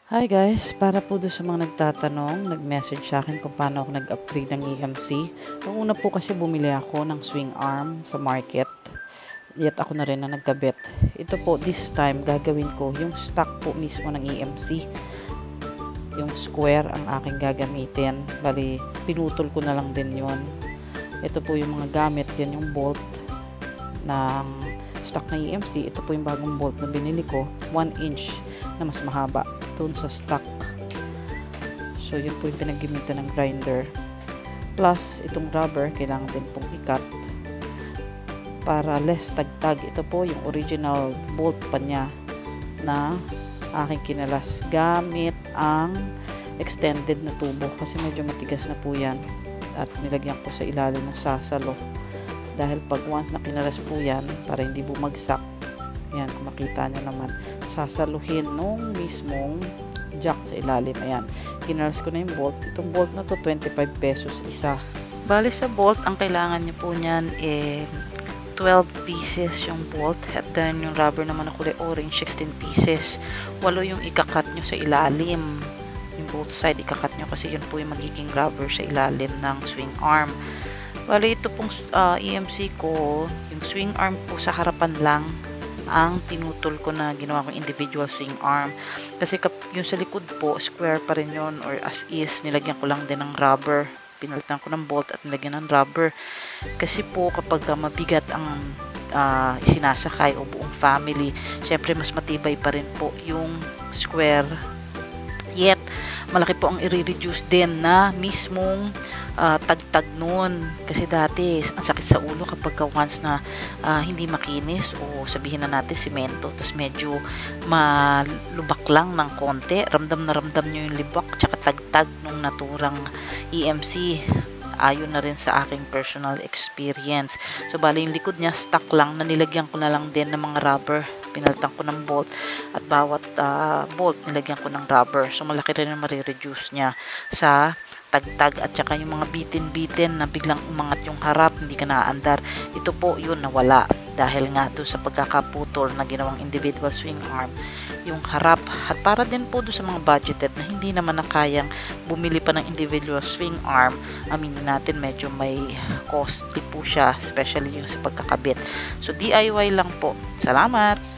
Hi guys, para po doon sa mga nagtatanong, nag-message sa akin kung paano ako nag-upgrade ng EMC. Nung una po kasi bumili ako ng swing arm sa market. Yet ako na rin na nagkabit. Ito po, this time, gagawin ko yung stock po mismo ng EMC. Yung square ang aking gagamitin. Bali, pinutol ko na lang din yon. Ito po yung mga gamit. Yan yung bolt ng stock ng EMC. Ito po yung bagong bolt na binili ko. 1 inch na mas mahaba doon sa stock. So yun po yung pinaggamitan ng grinder. Plus itong rubber kailangan din pong ikat para less tagtag. Ito po yung original bolt pa niya na aking kinalas gamit ang extended na tubo kasi medyo matigas na po yan at nilagyan ko sa ilalim ng sasalo dahil pag once na kinalas po yan para hindi bumagsak, yan, kung makita nyo naman, sasaluhin nung mismong jack sa ilalim. Ayan, kinalas ko na yung bolt. Itong bolt na to, 25 pesos isa. Bali sa bolt, ang kailangan nyo po nyan 12 pieces yung bolt. At then yung rubber naman na kulay orange, 16 pieces. 8 yung ikakat nyo sa ilalim. Yung both side, ikakat nyo kasi yun po yung magiging rubber sa ilalim ng swing arm. Bali ito pong EMC ko, yung swing arm po sa harapan lang ang tinutol ko na ginawa kong individual swing arm kasi yung sa likod po square pa rin yun or as is, nilagyan ko lang din ng rubber, pinalitan ko ng bolt at nilagyan ng rubber kasi po kapag mabigat ang sinasakay o buong family, syempre mas matibay pa rin po yung square, yet malaki po ang i-reduce din na mismong tagtag nun kasi dati ang sakit sa ulo kapag once na hindi makinis o sabihin na natin simento tapos medyo malubak lang ng konti, ramdam na ramdam nyo yung libak tsaka tagtag nung naturang EMC. Ayon na rin sa aking personal experience. So bali yung likod niya stock lang na nilagyan ko na lang din ng mga rubber, pinalitan ko ng bolt at bawat bolt nilagyan ko ng rubber, so malaki rin ang marireduce niya sa tagtag at saka yung mga bitin-bitin na biglang umangat yung harap, hindi ka naaandar. Ito po yun nawala dahil nga doon sa pagkakaputol na ginawang individual swing arm yung harap, at para din po doon sa mga budgeted na hindi naman na kayang bumili pa ng individual swing arm, aminin natin medyo may costly po siya, especially yung sa pagkakabit. So DIY lang po. Salamat!